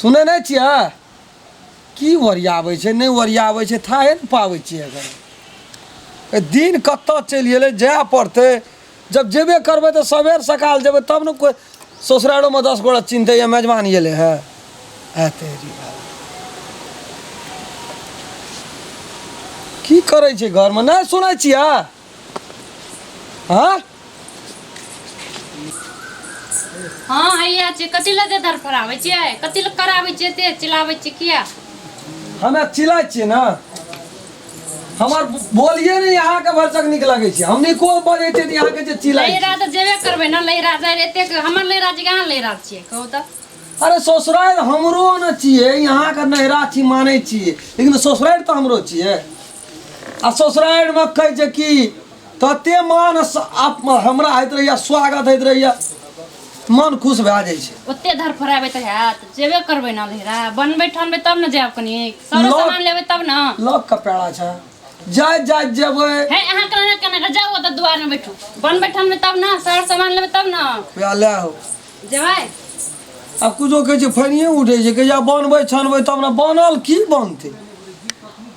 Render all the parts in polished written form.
सुनै नहीं छियै की ओरियाबै छै नहीं ओरियाबै छै थाहे नहीं पाबै छियै अगर दिन कत्तऽ चलि गेलै जाए पड़तै जब जेबे करबै तऽ सबेर सकाल जेबै तब ने कोई ससुरालोमे 10 गोटा चिन्हतै या मेजबान एलै है तेरी की करै छै घरमे नहीं सुनै छियै हाँ हाँ हैया छी कथी लगे दर फराबै छियै कथी लग कराबै छियै ते चिल्लाबै छी किया हमे चिल्लाइ छियै ना हमार बोलिए नहीं यहाँ के भरसक नीक लगे छै हमनी को बजे छै यहाँ के जे चिल्लाइ लैरा तऽ जेबे करबै ना लैरा जाय एते हमर लैरा जी कहाँ लैरा छियै कहू तऽ अरे ससुराल हमरो न छियै यहाँ के नहरा छी मानै छियै लेकिन ससुराल तो हमरो छियै आ ससुराल में कहै छै कि तते मान हमरा होइत रहैया स्वागत होइत रहैया मन खुश भए जाइ छै ओते धर फराबै तऽ हैत जेबे करबै ना लैरा बनबै ठानबै तब ने जायब कनी सारा सामान लेबै तब ना लग के पेड़ा छै जाय जेबै हे अहाँ कने जाओ ओतऽ दुआर में बैठू बनबै ठानबै तब ना सारा सामान लेबै तब ना ले हो जेबै अब कुछो कहै छै फनिए उठै छै कहै छै बनबै छनबै तब ना बनल की बनतै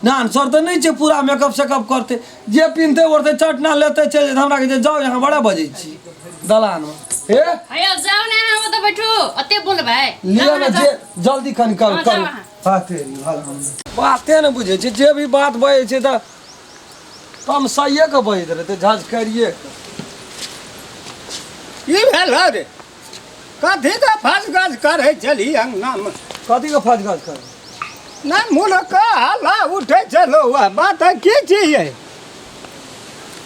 ना सर तऽ नहीं छै पूरा मेकअप सेकअप करते जे पिन्हते ओढ़ते चटना लेते चलि जेतै हमरा कहै छै जाओ यहाँ बड़ा बजै छी दलान में हे हैया जाओ ना अहाँ ओतऽ बैठू ओते बोलबै लिया ना जे जल्दी कनी कर हाँ, कर जाओ अहाँ। बाते ने बुझे छै जे भी बात बजे छै तऽ हम सहिए के बजैत रहतै झाँझ करिए की भेल रे कथी के फस गज करे चली अंगनामे कथी के फज गज कर नहीं मुल्क हल्ला उठे चलो बात की छियै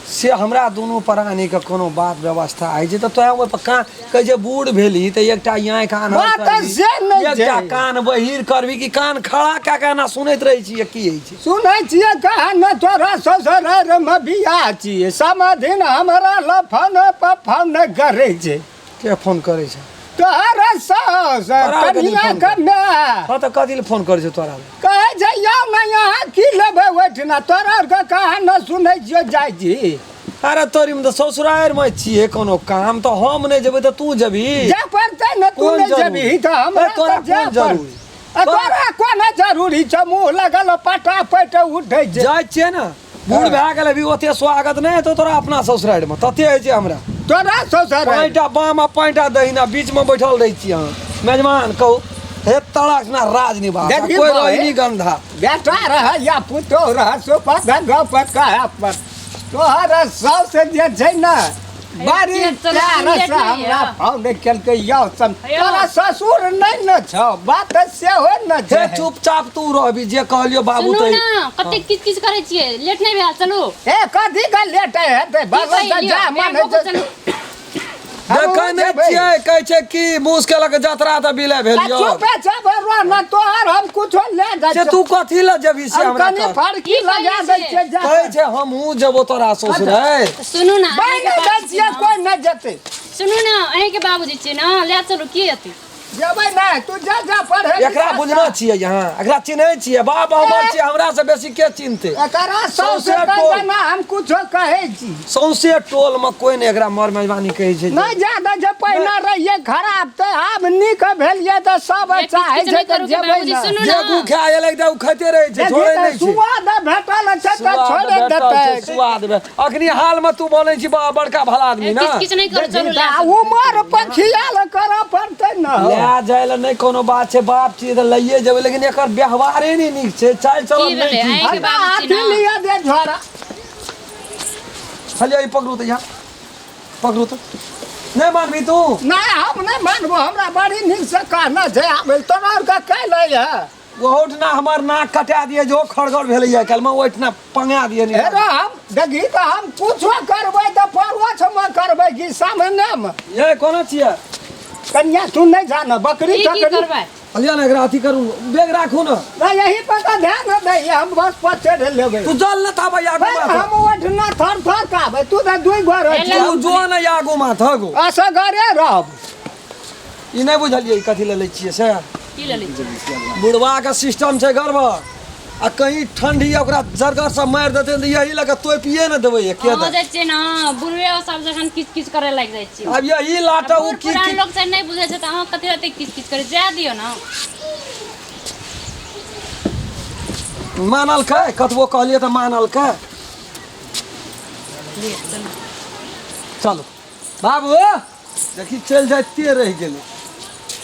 से हमरा दुनू प्राणी के कोनो बात व्यवस्था है छै तऽ तोरा ओहि पर कान कहै छै बूढ़ भेली तऽ एकटा यहाँ कान बात से नहीं एकटा छै कान बहिर करबी कि कान खड़ा कए के ना सुनैत रहै छियै की होइ छै सुनै छियै कहा न तोरा ससुराल में बियाह छियै समाधिन हमरा लफन पर फोन करे छै के फोन करे छै तोहरा सास कनिया कन्या हाँ तऽ कथी ले फोन करे छै तोरा कहे छै यौ न यहाँ की लेबै ओहिठिना तोरा के कहा न सुनै छियै जाइ छी अरे तोरी में तो ससुराल में छियै कोनो काम तो हम नहीं जेबै तो तू जेबी जा पड़तै न तू कोन नहीं जरूरी? जेबही तऽ हमरा तोरा तऽ जा कोन जरूरी? तोरा कोन जरूरी छै मुँह लगल पटा पट उठै छै जाय छियै ना बूढ़ भए गेलै भी ओते स्वागत नहीं हेतौ तोरा अपना ससुराल में तते होइ छै हमरा तोरा ससुराल पैंटा बाम आ पैंटा दहिना बीच में बैठल रही छी अहाँ मेजबान कहू हे तड़क ना राज निभा देखी कोई बौआ, रजनीगंधा बेटा रह या पुतो रह सुपा गंगा पर कहे पर तोहर सास जे छै न बारी चलो, प्यार लेट से नहीं हमरा है। फोन केलकै यौ सम हैया। तोरा ससुर नहीं न छौ बात से हो न हे छै चुपचाप तू रहबी जे कहलियो बाबू सुनू तो ना कते किच किच करै छियै लेट नहीं भेल चलू ए कथी का लेट हेतै बाबा की से कहिलियो, जा मैं माने वो चलू देखै नहीं छियै कहै छै कि मुस के लग जात्रा तऽ बिले भेलियो चुपे छबे रो न तोहर हम कुछो ले से जा तू कथी ल जेबी से हम हमरा कनी कह फड़की की लगा कहै दै छियै? छियै जा कहै छै हमहूँ जेबो तोरा ससुराल सुनू ना बाई अहीं के नहीं दै बाबूजी छियै ना। कोई नहीं जेतै सुनू ना अहीं के बाबूजी छियै ना ले चलू की हेतै जेबै नहीं तू जा पढ़े एकरा बुझना छियै यहाँ एकरा चिन्है छियै बाप हमर छियै हमरा से बेसी के चिन्हतै एकरा सौंसे सौसे टोल। कहना हम कुछो कहै छी सौंसे टोल में कोई नहीं एकरा मर मेजबानी कहै छै नहीं जादा जे पहिने रहिए खराब तऽ आब नीक भेलिए तऽ सब ये चाहै किछ छै नहीं तऽ करू के जेबै बाबूजी, ना सुनू जे ना। गु खाय एलै तऽ उ खाइते रहै छै छोड़ै देखी नहीं छै सुआद भेटल छै तऽ स्वाद छोड़े भेटल छै, देतै स्वाद भे अखनी हाल में तू बोलै छी बड़का भला आदमी ना किछ किछ नहीं करू चलू ले आ उमर पर खियाल करऽ पड़तै न ले जाय ले नहीं कोनो बात छै बाप छियै तऽ लइए जेबै लेकिन एकर व्यवहारे नहीं नीक छै चाल चलन की नहीं भेलै? ठीक आँखि छै बाबूजी हाथी ना। लिया दे झोरा खाली आई पकड़ू तऽ यहाँ पकड़ू तऽ नहीं मानबी तू नहीं हम नहीं मानबो हमरा बड़ी नीक से कहना छै आब तोरा के कहले है ओठना हमर नाक कटा दिए जो खड़गड़ भेलैया कल में ओठना पंगा दिए हे रे हम देखी तऽ हम कुछो करबै तऽ परोछ में करबै कि सामने में ये कोनो छियै कन्या तू नहीं जान बकरी की की ककरी करबै अलिया ने एकरा अथी करू बेग राखू न ना यही पर तो ध्यान दे हम बस पछे लेबै तू जल न थाबा यागू भाई, मा हम ओठना थर थर काबै तू तऽ दुई घर एले। तू जो न यागू मा थगो असगरे रहब ई नहीं बुझलिए कथी ले लै छियै से की ले लै छियै बुढ़वा के सिस्टम छै गड़बड़ आ कहीं ठंडी ओकरा जरगर से मार देते तऽ यही लगे तोपिए न देबै के हो दे जाइ छै ना बुढ़वे सब जखन किच किच करे लाग जाइ छै अब यही लाटा उ बूढ़ की पुरान लोग से नहीं बुझे छै तऽ अहाँ कथी रहते किच किच करे जा दियो ना मानलकै कतबो कहलिए तऽ मानलकै ले चल चलो बाबू देखी चलि जाइते रहि गेलै